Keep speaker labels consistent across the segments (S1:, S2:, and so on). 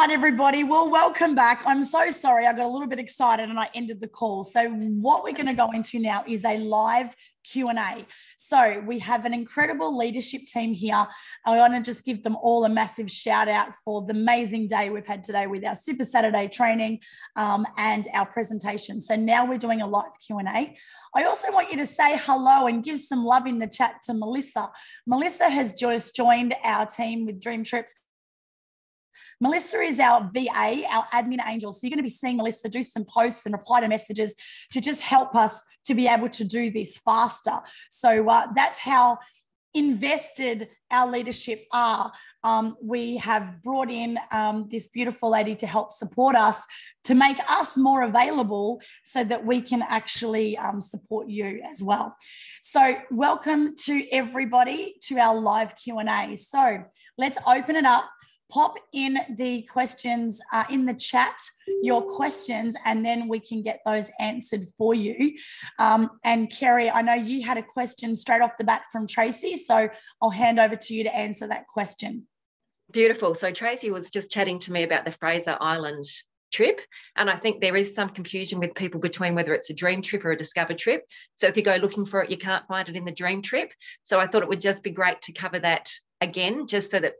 S1: right, everybody. Well, welcome back. I'm so sorry. I got a little bit excited and I ended the call. So what we're going to go into now is a live Q&A. So we have an incredible leadership team here. I want to just give them all a massive shout out for the amazing day we've had today with our Super Saturday training and our presentation. So now we're doing a live Q&A. I also want you to say hello and give some love in the chat to Melissa. Melissa has just joined our team with DreamTrips. Melissa is our VA, our admin angel. So you're going to be seeing Melissa do some posts and reply to messages to just help us to be able to do this faster. So that's how invested our leadership are. We have brought in this beautiful lady to help support us, to make us more available so that we can actually support you as well. So welcome to everybody to our live Q&A. So let's open it up. Pop in the questions in the chat, your questions, and then we can get those answered for you. And Kerry, I know you had a question straight off the bat from Tracy, so I'll hand over to you to answer that question.
S2: Beautiful. So Tracy was just chatting to me about the Fraser Island trip, and I think there is some confusion with people between whether it's a dream trip or a discover trip. So if you go looking for it, you can't find it in the dream trip. So I thought it would just be great to cover that again, just so that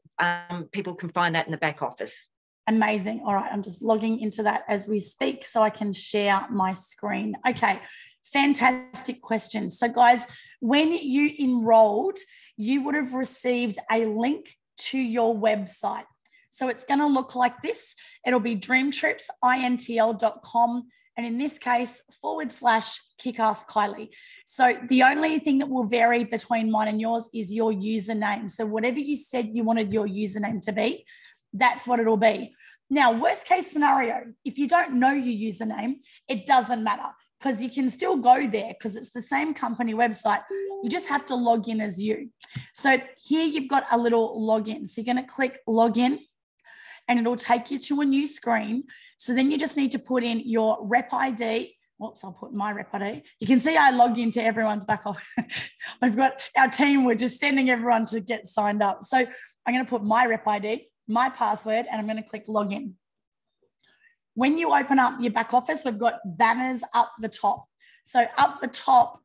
S2: people can find that in the back office.
S1: Amazing. All right, I'm just logging into that as we speak so I can share my screen. Okay, fantastic question. So guys, when you enrolled, you would have received a link to your website. So it's going to look like this. It'll be dreamtripsintl.com. And in this case, /KickAskKylie. So the only thing that will vary between mine and yours is your username. So whatever you said you wanted your username to be, that's what it'll be. Now, worst case scenario, if you don't know your username, it doesn't matter because you can still go there because it's the same company website. You just have to log in as you. So here you've got a little login. So you're going to click login, and it'll take you to a new screen. So then you just need to put in your rep ID. Whoops, I'll put my rep ID. You can see I log into everyone's back office. I've got our team, we're just sending everyone to get signed up. So I'm going to put my rep ID, my password, and I'm going to click login. When you open up your back office, we've got banners up the top. So up the top,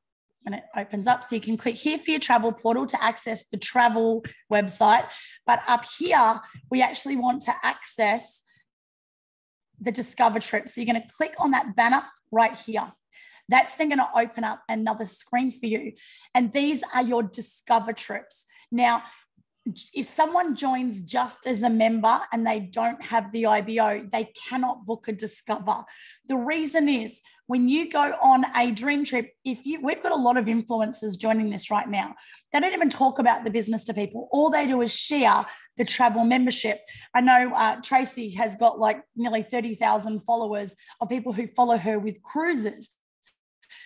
S1: and it opens up. So you can click here for your travel portal to access the travel website. But up here, we actually want to access the Discover trip. So you're going to click on that banner right here. That's then going to open up another screen for you. And these are your Discover trips. Now, if someone joins just as a member and they don't have the IBO, they cannot book a Discover. The reason is when you go on a dream trip, we've got a lot of influencers joining this right now. They don't even talk about the business to people. All they do is share the travel membership. I know Tracy has got like nearly 30,000 followers of people who follow her with cruises.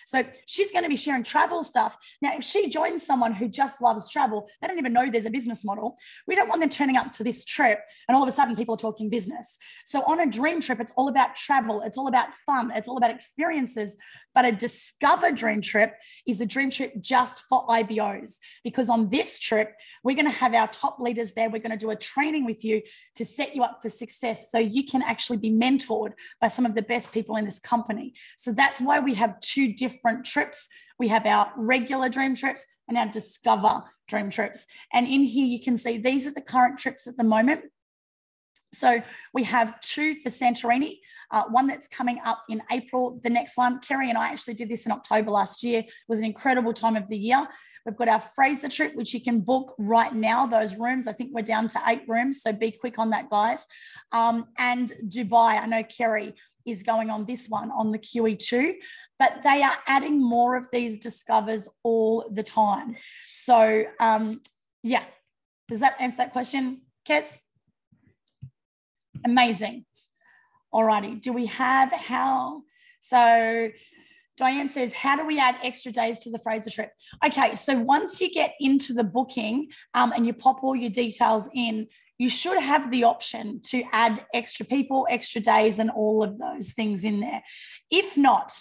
S1: So she's going to be sharing travel stuff. Now, if she joins someone who just loves travel, they don't even know there's a business model. We don't want them turning up to this trip and all of a sudden people are talking business. So on a dream trip, it's all about travel. It's all about fun. It's all about experiences. But a Discover dream trip is a dream trip just for IBOs, because on this trip, we're going to have our top leaders there. We're going to do a training with you to set you up for success so you can actually be mentored by some of the best people in this company. So that's why we have two different trips. We have our regular dream trips and our Discover dream trips. And in here, you can see these are the current trips at the moment. So we have two for Santorini, one that's coming up in April. The next one, Kerry and I actually did this in October last year. It was an incredible time of the year. We've got our Fraser trip, which you can book right now, those rooms. I think we're down to 8 rooms, so be quick on that, guys. And Dubai, I know Kerry is going on this one on the QE2, but they are adding more of these Discovers all the time. So yeah, does that answer that question, Kes? Amazing. All righty. Do we have how? So Diane says, how do we add extra days to the Fraser trip? Okay, so once you get into the booking and you pop all your details in, you should have the option to add extra people, extra days, and all of those things in there. If not,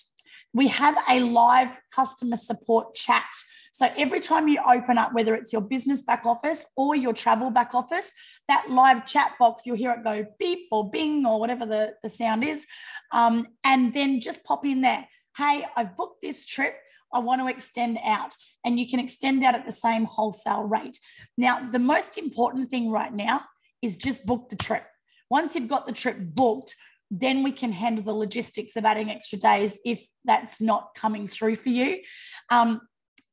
S1: we have a live customer support chat So every time you open up, whether it's your business back office or your travel back office, that live chat box, you'll hear it go beep or bing or whatever the sound is. And then just pop in there. Hey, I've booked this trip. I want to extend out. And you can extend out at the same wholesale rate. Now, the most important thing right now is just book the trip. Once you've got the trip booked, then we can handle the logistics of adding extra days if that's not coming through for you.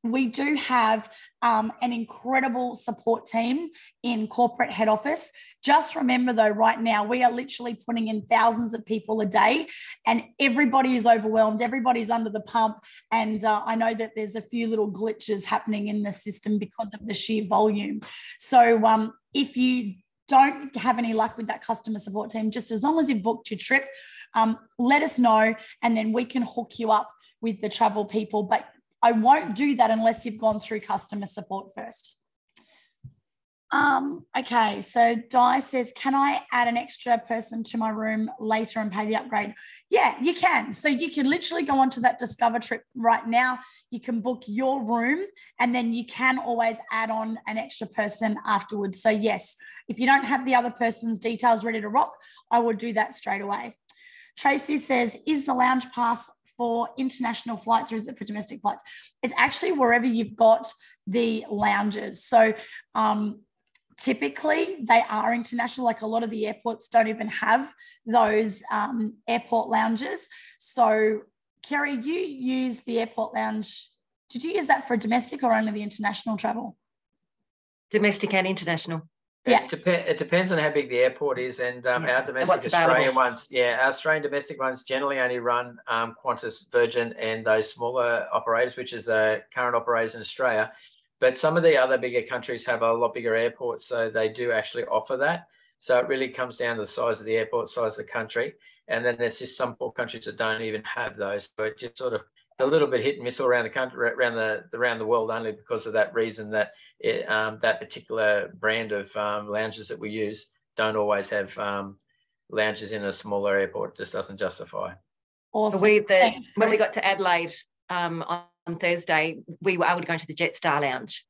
S1: We do have an incredible support team in corporate head office. Just remember though, right now, we are literally putting in thousands of people a day and everybody is overwhelmed. Everybody's under the pump. And I know that there's a few little glitches happening in the system because of the sheer volume. So if you don't have any luck with that customer support team, just as long as you've booked your trip, let us know and then we can hook you up with the travel people. But I won't do that unless you've gone through customer support first. Okay, so Di says, can I add an extra person to my room later and pay the upgrade? Yeah, you can. So you can literally go onto that Discover trip right now. You can book your room and then you can always add on an extra person afterwards. So yes, if you don't have the other person's details ready to rock, I would do that straight away. Tracy says, is the lounge pass for international flights or is it for domestic flights? It's actually wherever you've got the lounges. So typically they are international, like a lot of the airports don't even have those airport lounges. So Kerry, you use the airport lounge. Did you use that for domestic or only the international travel?
S2: Domestic and international.
S1: Yeah.
S3: It depends on how big the airport is, and our domestic Australian ones, our Australian domestic ones generally only run Qantas, Virgin, and those smaller operators, which is the current operators in Australia. But some of the other bigger countries have a lot bigger airports, so they do actually offer that. So it really comes down to the size of the airport, size of the country, and then there's just some poor countries that don't even have those. So it just sort of a little bit hit and miss all around the country, around the world, only because of that reason that that particular brand of lounges that we use don't always have lounges in a smaller airport. It just doesn't justify.
S1: Awesome.
S2: When we got to Adelaide on Thursday, we were able to go into the Jetstar lounge.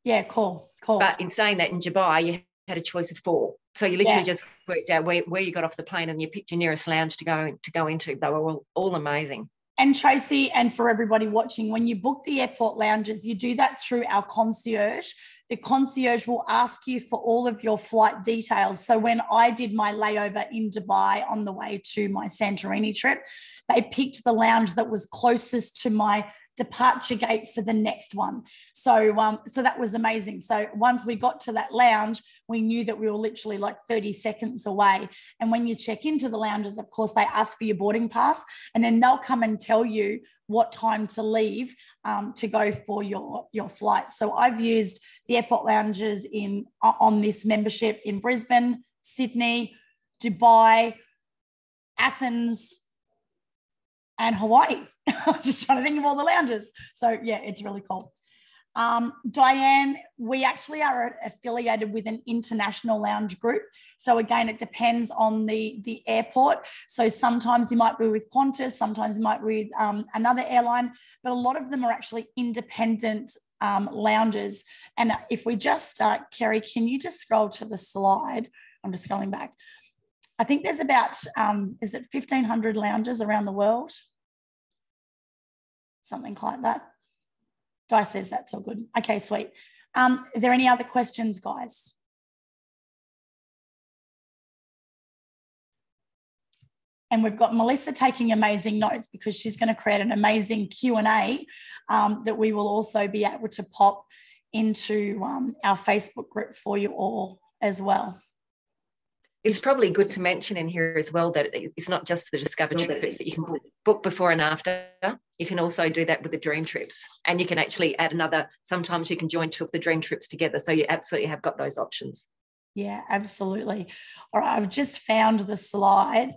S1: Yeah, cool.
S2: But in saying that, in Dubai, you had a choice of 4. So you literally just worked out where you got off the plane and you picked your nearest lounge to go into. They were all amazing.
S1: And Tracy, and for everybody watching, when you book the airport lounges, you do that through our concierge. The concierge will ask you for all of your flight details. So when I did my layover in Dubai on the way to my Santorini trip, they picked the lounge that was closest to my departure gate for the next one. So that was amazing. So once we got to that lounge, we knew that we were literally like 30 seconds away. And when you check into the lounges, of course, they ask for your boarding pass and then they'll come and tell you what time to leave to go for your flight. So I've used the airport lounges on this membership in Brisbane, Sydney, Dubai, Athens, and Hawaii. I was just trying to think of all the lounges. So yeah, it's really cool. Diane, we actually are affiliated with an international lounge group. So again, it depends on the airport. So sometimes you might be with Qantas, sometimes you might be with another airline, but a lot of them are actually independent lounges. And if we just, Kerry, can you just scroll to the slide? I'm just scrolling back. I think there's about, is it 1,500 lounges around the world? Something like that. Di says that's all good. Okay, sweet. Are there any other questions, guys? And we've got Melissa taking amazing notes because she's going to create an amazing Q&A that we will also be able to pop into our Facebook group for you all as well.
S2: It's probably good to mention in here as well that it's not just the Discover trips that you can book before and after. You can also do that with the Dream Trips, and you can actually add another. Sometimes you can join 2 of the Dream Trips together. So you absolutely have got those options.
S1: Yeah, absolutely. All right, I've just found the slide.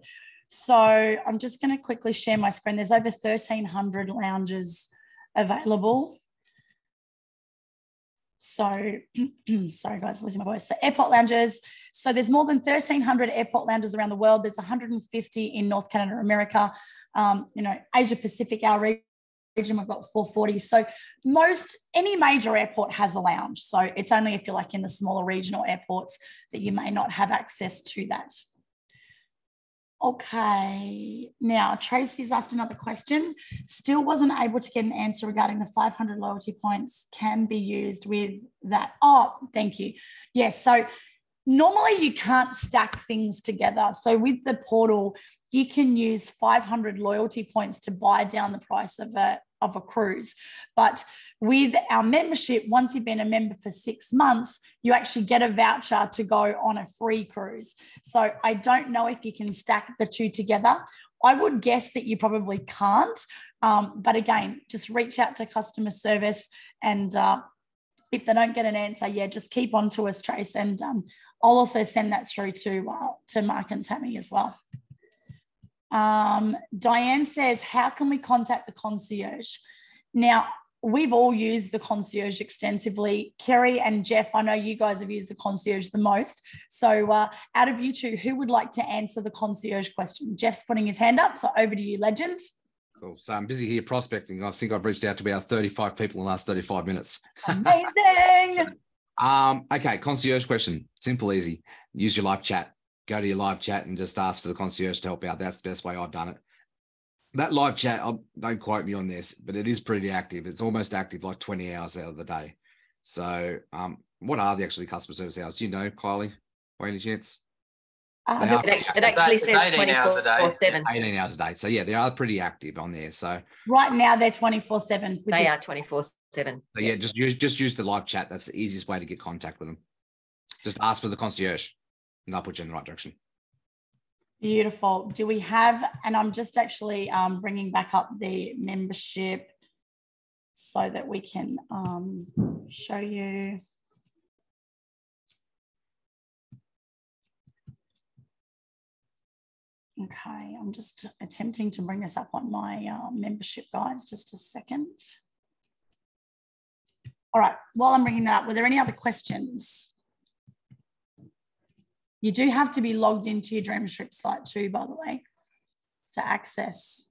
S1: So I'm just going to quickly share my screen. There's over 1,300 lounges available. So, sorry guys, losing my voice. So airport lounges. So there's more than 1,300 airport lounges around the world. There's 150 in North Canada, America, Asia Pacific, our region. region, we've got 440. So any major airport has a lounge. So it's only if you're like in the smaller regional airports that you may not have access to that. Okay, now Tracy's asked another question. Still wasn't able to get an answer regarding the 500 loyalty points can be used with that. Oh, thank you. Yes, so normally you can't stack things together. So with the portal, you can use 500 loyalty points to buy down the price of a cruise. But with our membership, once you've been a member for 6 months, you actually get a voucher to go on a free cruise. So I don't know if you can stack the two together. I would guess that you probably can't. But again, just reach out to customer service, and if they don't get an answer, yeah, just keep on to us, Trace. And I'll also send that through to Mark and Tammy as well. Diane says, how can we contact the concierge? Now, we've all used the concierge extensively. Kerry and Jeff, I know you guys have used the concierge the most. So out of you two, who would like to answer the concierge question? Jeff's putting his hand up, so over to you, legend.
S4: Cool. So I'm busy here prospecting. I think I've reached out to about 35 people in the last 35 minutes.
S1: Amazing.
S4: Okay, concierge question. Simple, easy. Use your live chat. Go to your live chat and just ask for the concierge to help out. That's the best way I've done it. That live chat, don't quote me on this, but it is pretty active. It's almost active like 20 hours out of the day. So what are the actually customer service hours? Do you know, Kylie, by any chance?
S2: It actually says
S3: 18 hours a day.
S2: 24/7.
S4: 18 hours a day. So yeah, they are pretty active on there. So
S1: right now they're 24/7.
S2: They are 24/7.
S4: So yeah, just use the live chat. That's the easiest way to get contact with them. Just ask for the concierge and they'll put you in the right direction.
S1: Beautiful. Do we have, and I'm just actually bringing back up the membership so that we can show you. Okay, I'm just attempting to bring this up on my membership, guys. Just a second. All right, while I'm bringing that up, were there any other questions? You do have to be logged into your DreamTrips site too, by the way, to access.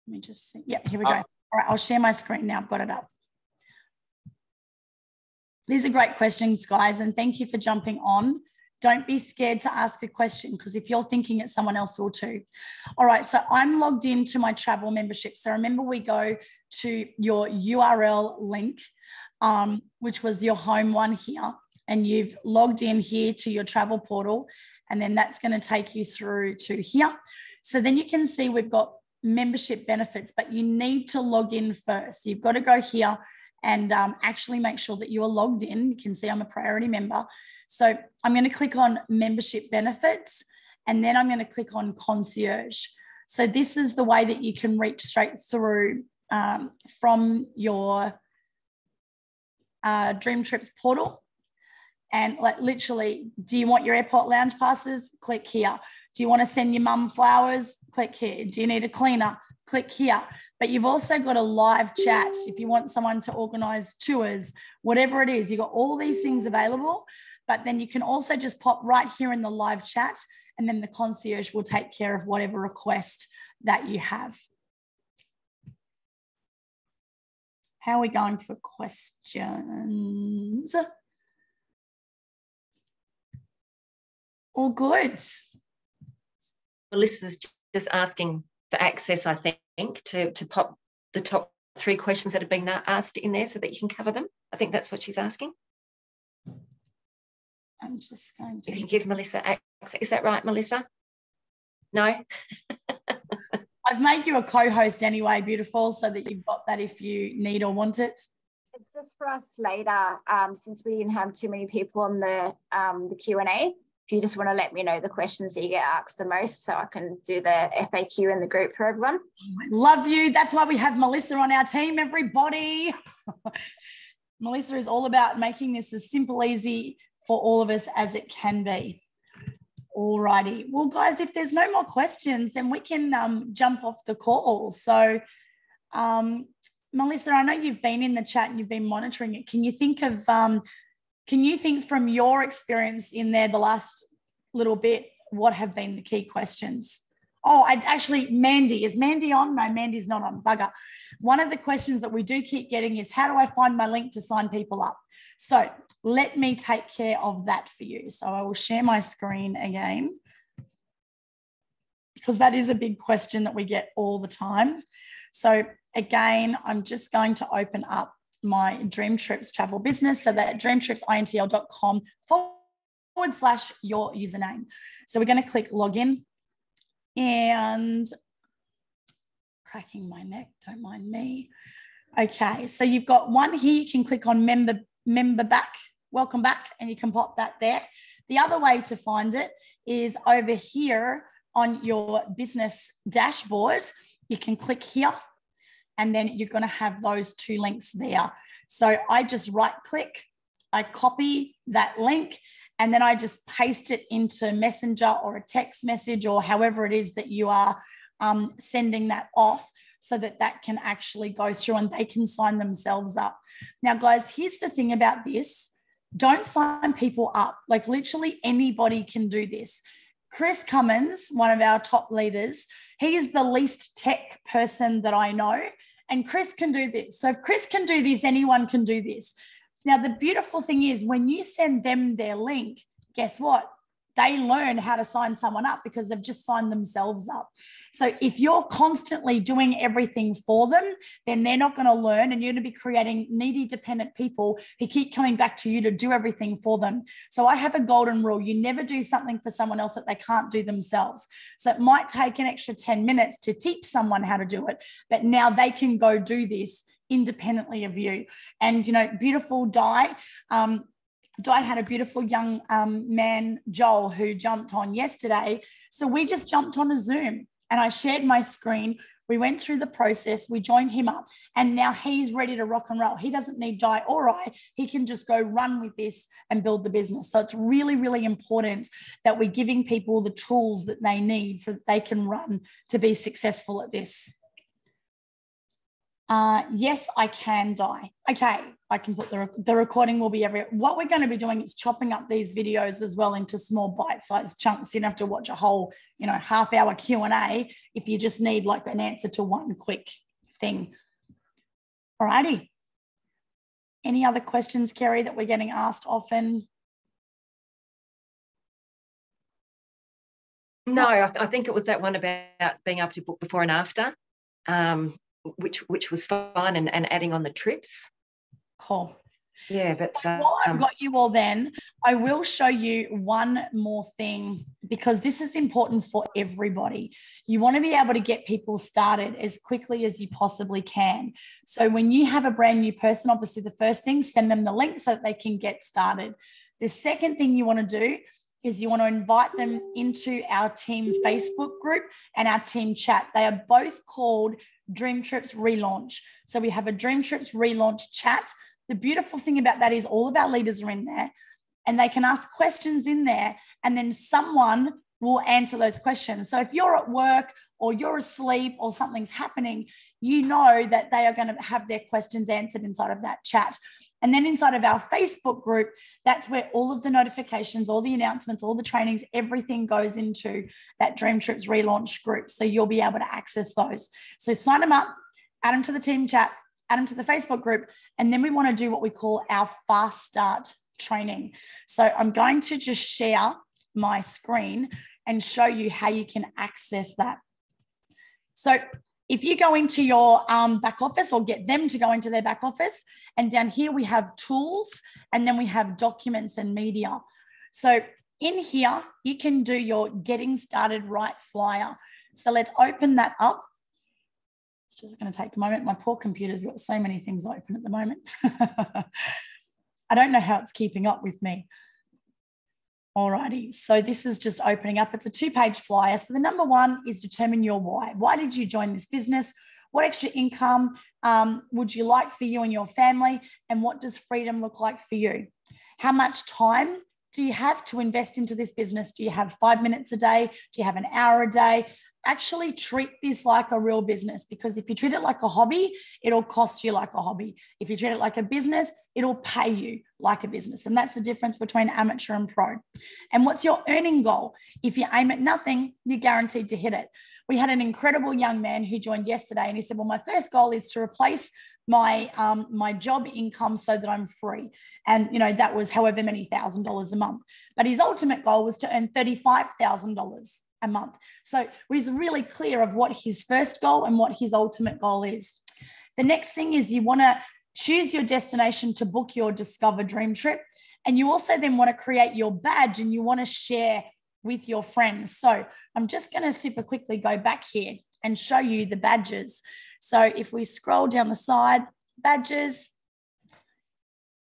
S1: Let me just see. Yep, here we go. All right, I'll share my screen now. I've got it up. These are great questions, guys, and thank you for jumping on. Don't be scared to ask a question, because if you're thinking it, someone else will too. All right, so I'm logged into my travel membership. So remember, we go to your URL link, which was your home one here, and you've logged in here to your travel portal, and then that's going to take you through to here. So then you can see we've got membership benefits, but you need to log in first. You've got to go here and actually make sure that you are logged in. You can see I'm a priority member. So I'm going to click on membership benefits, and then I'm going to click on concierge. So this is the way that you can reach straight through from your DreamTrips portal. And like literally, do you want your airport lounge passes? Click here. Do you want to send your mum flowers? Click here. Do you need a cleaner? Click here. But you've also got a live chat. If you want someone to organize tours, whatever it is, you've got all these things available. But then you can also just pop right here in the live chat, and then the concierge will take care of whatever request that you have. How are we going for questions? All good.
S2: Melissa's just asking for access, I think, to pop the top 3 questions that have been asked in there so that you can cover them. I think that's what she's asking.
S1: I'm just going to...
S2: You can give Melissa access. Is that right, Melissa? No?
S1: I've made you a co-host anyway, beautiful, so that you've got that if you need or want it.
S5: It's just for us later, since we didn't have too many people on the Q&A. If you just want to let me know the questions that you get asked the most, so I can do the FAQ in the group for everyone.
S1: I love you. That's why we have Melissa on our team, everybody. Melissa is all about making this as simple, easy for all of us as it can be. All righty. Well, guys, if there's no more questions, then we can jump off the call. So, Melissa, I know you've been in the chat and you've been monitoring it. Can you think of... Can you think from your experience in there the last little bit, what have been the key questions? Oh, Mandy, is Mandy on? No, Mandy's not on, bugger. One of the questions that we do keep getting is, how do I find my link to sign people up? So let me take care of that for you. So I will share my screen again, because that is a big question that we get all the time. So again, I'm just going to open up my DreamTrips travel business. So that dreamtripsintl.com/your username. So we're going to click login, and cracking my neck, don't mind me. Okay, so you've got one here. You can click on member back, welcome back, and you can pop that there. The other way to find it is over here on your business dashboard. You can click here, and then you're going to have those two links there. So I just right click, I copy that link, and then I just paste it into Messenger or a text message, or however it is that you are sending that off, so that that can actually go through and they can sign themselves up. Now, guys, here's the thing about this. Don't sign people up. Like, literally anybody can do this. Chris Cummins, one of our top leaders, he is the least tech person that I know, and Chris can do this. So if Chris can do this, anyone can do this. Now, the beautiful thing is, when you send them their link, guess what? They learn how to sign someone up because they've just signed themselves up. So if you're constantly doing everything for them, then they're not going to learn, and you're going to be creating needy, dependent people who keep coming back to you to do everything for them. So I have a golden rule. You never do something for someone else that they can't do themselves. So it might take an extra 10 minutes to teach someone how to do it, but now they can go do this independently of you. And, you know, beautiful Di had a beautiful young man, Joel, who jumped on yesterday. So we just jumped on a Zoom, and I shared my screen. We went through the process. We joined him up, and now he's ready to rock and roll. He doesn't need Di or I. He can just go run with this and build the business. So it's really, really important that we're giving people the tools that they need so that they can run to be successful at this. Yes, I can, Di. Okay, I can put the recording will be everywhere. What we're going to be doing is chopping up these videos as well into small bite-sized chunks. You don't have to watch a whole, half-hour Q&A if you just need like an answer to one quick thing. All righty. Any other questions, Kerry, that we're getting asked often?
S2: No, I think it was that one about being able to book before and after. Which was fun, and adding on the trips.
S1: Cool.
S2: Yeah, but
S1: while I've got you all, then I will show you one more thing, because this is important for everybody. You want to be able to get people started as quickly as you possibly can. So when you have a brand new person, obviously the first thing, send them the link so that they can get started. The second thing you want to do is you want to invite them into our team Facebook group and our team chat. They are both called DreamTrips Relaunch. So we have a DreamTrips Relaunch chat. The beautiful thing about that is all of our leaders are in there, and they can ask questions in there, and then someone will answer those questions. So if you're at work or you're asleep or something's happening, you know that they are going to have their questions answered inside of that chat. And then inside of our Facebook group, that's where all of the notifications, all the announcements, all the trainings, everything goes into that DreamTrips Relaunch group. So you'll be able to access those. So sign them up, add them to the team chat, add them to the Facebook group. And then we want to do what we call our fast start training. So I'm going to just share my screen and show you how you can access that. So if you go into your back office, or get them to go into their back office, and down here we have tools, and then we have documents and media. So in here, you can do your getting started right flyer. So let's open that up. It's just going to take a moment. My poor computer's got so many things open at the moment. I don't know how it's keeping up with me. Alrighty, so this is just opening up. It's a 2-page flyer. So the number one is determine your why. Why did you join this business? What extra income would you like for you and your family? And what does freedom look like for you? How much time do you have to invest into this business? Do you have 5 minutes a day? Do you have an hour a day? actually treat this like a real business, because if you treat it like a hobby, it'll cost you like a hobby. If you treat it like a business, it'll pay you like a business. And that's the difference between amateur and pro. And what's your earning goal? If you aim at nothing, you're guaranteed to hit it. We had an incredible young man who joined yesterday, and he said, well, my first goal is to replace my job income so that I'm free. And, you know, that was however many $1,000s a month. But his ultimate goal was to earn $35,000 a month. So he's really clear of what his first goal and what his ultimate goal is. The next thing is you want to choose your destination to book your Discover Dream Trip. And you also then want to create your badge and you want to share with your friends. So I'm just going to super quickly go back here and show you the badges. So if we scroll down the side, badges,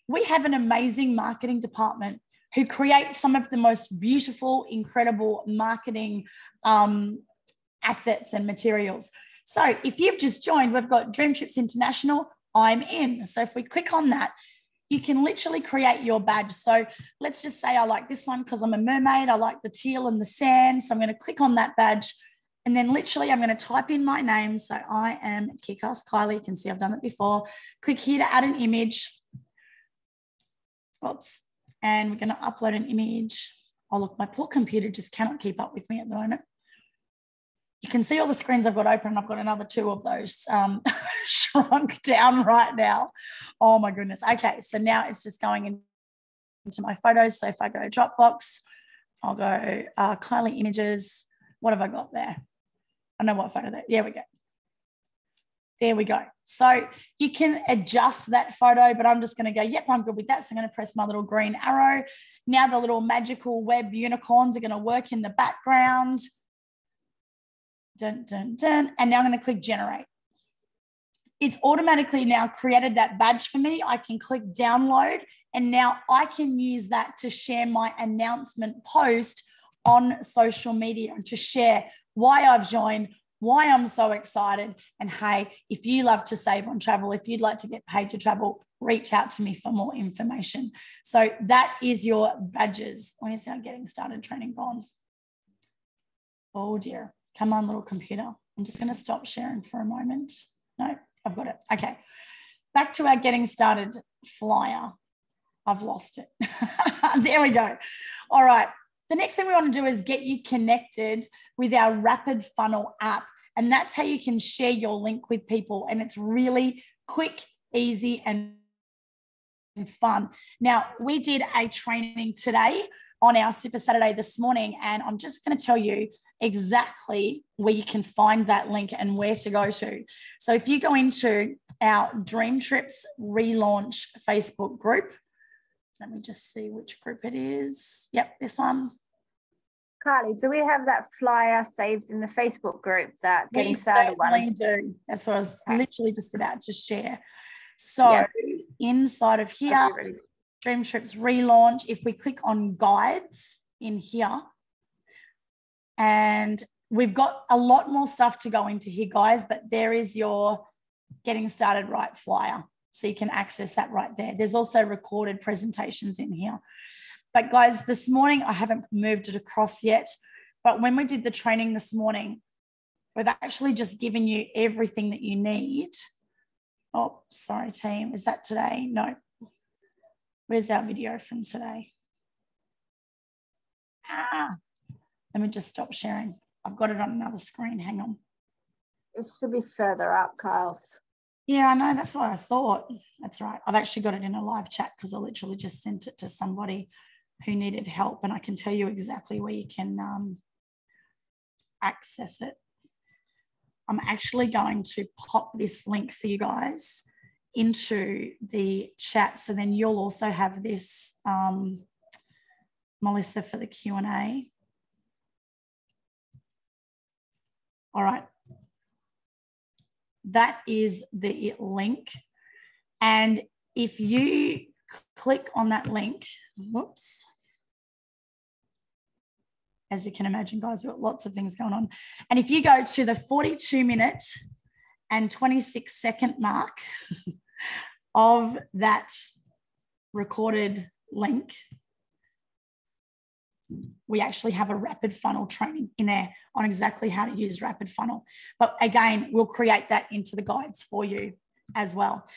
S1: we have an amazing marketing department who create some of the most beautiful, incredible marketing assets and materials. So if you've just joined, we've got DreamTrips International, I'm in. So if we click on that, you can literally create your badge. So let's just say I like this one because I'm a mermaid. I like the teal and the sand. So I'm going to click on that badge. And then literally I'm going to type in my name. So I am Kick-Ass Kylie. You can see I've done it before. Click here to add an image. Oops. And we're going to upload an image. Oh, look, my poor computer just cannot keep up with me at the moment. You can see all the screens I've got open. I've got another 2 of those shrunk down right now. Oh, my goodness. Okay, so now it's just going into my photos. So if I go Dropbox, I'll go Kylie Images. What have I got there? I know what photo that. There we go. There we go. So you can adjust that photo, but I'm just going to go, yep, I'm good with that. So I'm going to press my little green arrow. Now the little magical web unicorns are going to work in the background. Dun, dun, dun. And now I'm going to click generate. It's automatically now created that badge for me. I can click download, and now I can use that to share my announcement post on social media and to share why I've joined, why I'm so excited. And hey, if you love to save on travel, if you'd like to get paid to travel, reach out to me for more information. So that is your badges. Where's our getting started training gone? Oh dear. Come on, little computer. I'm just going to stop sharing for a moment. No, I've got it. Okay. Back to our getting started flyer. I've lost it. There we go. All right. The next thing we want to do is get you connected with our Rapid Funnel app. And that's how you can share your link with people. And it's really quick, easy, and fun. Now, we did a training today on our Super Saturday this morning, and I'm just going to tell you exactly where you can find that link and where to go to. So if you go into our DreamTrips Relaunch Facebook group, let me just see which group it is. Yep, this one.
S5: Kylie, do we have that flyer saved in the Facebook group, that getting started one?
S1: We do. That's what I was literally just about to share. So inside of here, DreamTrips Relaunch, if we click on guides in here, and we've got a lot more stuff to go into here, guys, but there is your getting started right flyer. So you can access that right there. There's also recorded presentations in here. But guys, this morning, I haven't moved it across yet, but when we did the training this morning, we've actually just given you everything that you need. Oh, sorry, team. Is that today? No. Where's our video from today? Let me just stop sharing. I've got it on another screen. Hang on.
S5: It should be further up, Kyle's.
S1: Yeah, I know. That's what I thought. That's right. I've actually got it in a live chat because I literally just sent it to somebody who needed help, and I can tell you exactly where you can access it. I'm actually going to pop this link for you guys into the chat, so then you'll also have this, Melissa, for the Q&A. All right. That is the link. And if you click on that link, whoops. As you can imagine, guys, we've got lots of things going on. And if you go to the 42-minute and 26-second mark of that recorded link, we actually have a rapid funnel training in there on exactly how to use rapid funnel. But again, we'll create that into the guides for you as well.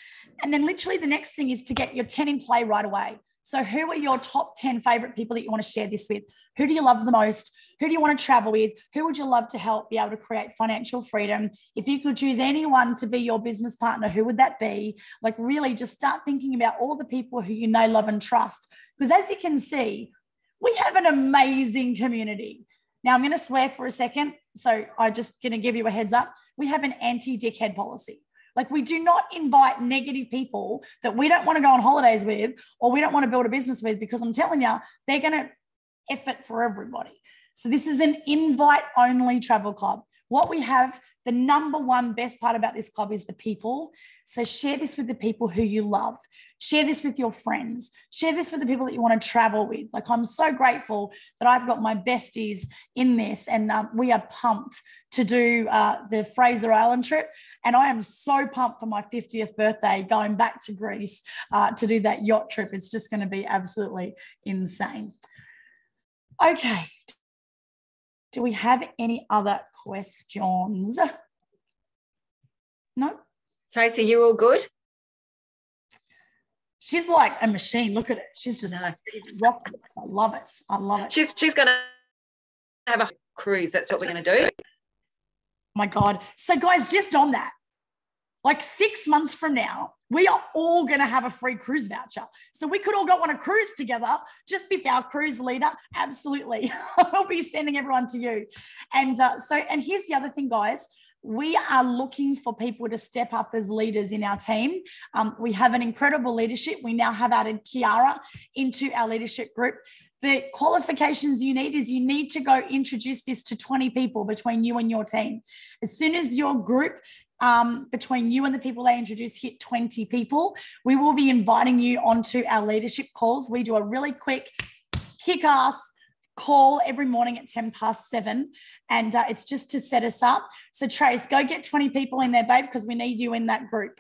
S1: And then literally the next thing is to get your 10 in play right away. So who are your top 10 favorite people that you want to share this with? Who do you love the most? Who do you want to travel with? Who would you love to help be able to create financial freedom? If you could choose anyone to be your business partner, who would that be? Like really just start thinking about all the people who you know, love and trust. Because as you can see, we have an amazing community. Now I'm going to swear for a second. So I'm just going to give you a heads up. We have an anti-dickhead policy. Like we do not invite negative people that we don't want to go on holidays with or we don't want to build a business with, because I'm telling you, they're going to F it for everybody. So this is an invite-only travel club. What we have, the number one best part about this club is the people. So share this with the people who you love. Share this with your friends. Share this with the people that you want to travel with. Like I'm so grateful that I've got my besties in this, and we are pumped to do the Fraser Island trip. And I am so pumped for my 50th birthday going back to Greece to do that yacht trip. It's just going to be absolutely insane. Okay. Do we have any other questions? No?
S2: Tracy, you all good?
S1: She's like a machine. Look at it. She's just rocking. I love it. I love it.
S2: She's going to have a cruise. That's what we're going to do.
S1: Oh my God. So guys, just on that, like 6 months from now, we are all going to have a free cruise voucher. So we could all go on a cruise together, just with our cruise leader. Absolutely. I'll be sending everyone to you. And and here's the other thing, guys. We are looking for people to step up as leaders in our team. We have an incredible leadership. We now have added Kiara into our leadership group. The qualifications you need is you need to go introduce this to 20 people between you and your team. As soon as your group between you and the people they introduce hit 20 people, we will be inviting you onto our leadership calls. We do a really quick kick-ass call every morning at 7:10, and it's just to set us up. So Trace, go get 20 people in there, babe, because we need you in that group.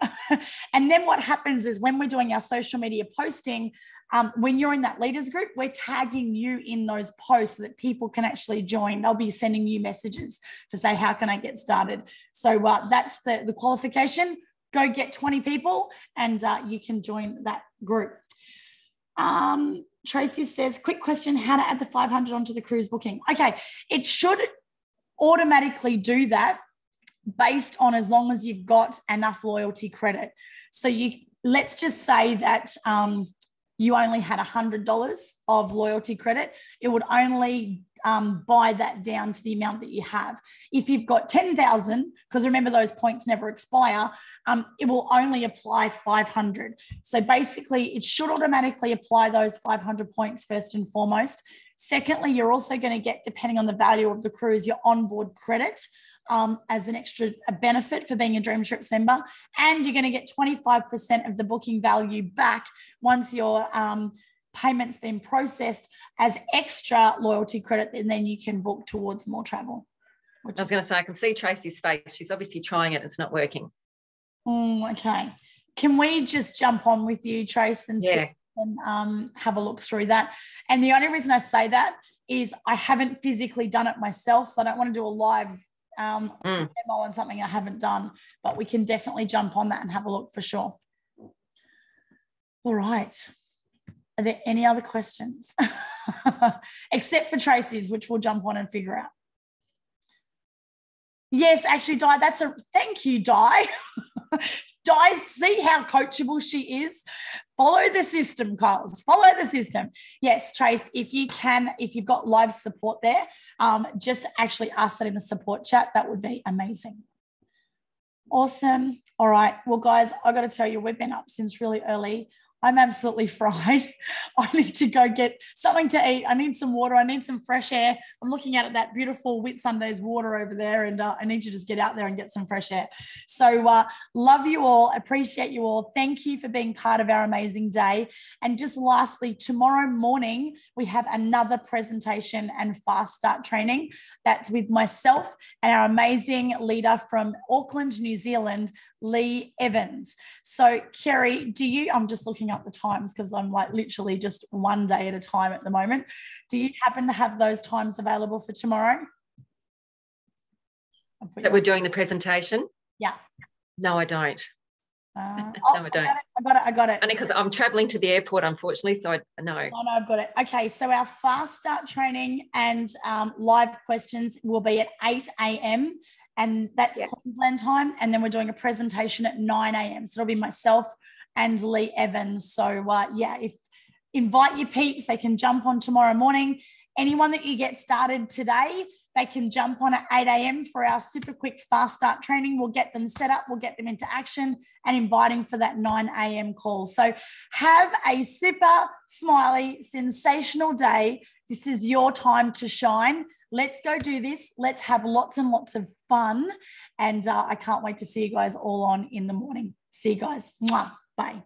S1: And then what happens is when we're doing our social media posting, when you're in that leaders group, we're tagging you in those posts so that people can actually join. They'll be sending you messages to say, how can I get started? So that's the qualification. Go get 20 people and you can join that group. Tracy says, quick question, how to add the 500 onto the cruise booking? Okay, it should automatically do that based on as long as you've got enough loyalty credit. So let's just say that you only had $100 of loyalty credit. It would only buy that down to the amount that you have. If you've got 10,000, because remember those points never expire, it will only apply 500. So basically it should automatically apply those 500 points first and foremost. Secondly, you're also going to get, depending on the value of the cruise, your onboard credit as an extra benefit for being a DreamTrips member. And you're going to get 25% of the booking value back once your payment's been processed as extra loyalty credit, and then you can book towards more travel.
S2: I was going to say, I can see Tracy's face. She's obviously trying it. It's not working.
S1: Okay. Can we just jump on with you, Trace, and have a look through that? And the only reason I say that is I haven't physically done it myself, so I don't want to do a live demo on something I haven't done, but we can definitely jump on that and have a look for sure. All right. Are there any other questions? Except for Tracy's, which we'll jump on and figure out. Yes, actually, Di, thank you, Di. Di, see how coachable she is? Follow the system, Kyles. Follow the system. Yes, Trace, if you've got live support there, just actually ask that in the support chat. That would be amazing. Awesome. All right. Well, guys, I got to tell you, we've been up since really early. I'm absolutely fried. I need to go get something to eat. I need some water. I need some fresh air. I'm looking at that beautiful Whitsundays water over there, and I need to just get out there and get some fresh air. So love you all. Appreciate you all. Thank you for being part of our amazing day. And just lastly, tomorrow morning, we have another presentation and fast start training. That's with myself and our amazing leader from Auckland, New Zealand, Lee Evans. So Kerry, I'm just looking up the times because I'm like literally just one day at a time at the moment. Do you happen to have those times available for tomorrow?
S2: That we're doing the presentation?
S1: Yeah.
S2: No, I don't.
S1: No,
S2: I don't.
S1: I got it.
S2: Only because I'm traveling to the airport, unfortunately, so no.
S1: Oh, no, I've got it. Okay, so our fast start training and live questions will be at 8 a.m. and that's Queensland time. And then we're doing a presentation at 9 a.m. So it'll be myself and Lee Evans. So if invite your peeps, they can jump on tomorrow morning. Anyone that you get started today, they can jump on at 8 a.m. for our super quick fast start training. We'll get them set up, we'll get them into action and inviting for that 9 a.m. call. So have a super smiley, sensational day. This is your time to shine. Let's go do this. Let's have lots and lots of fun. And I can't wait to see you guys all on in the morning. See you guys. Mwah. Bye.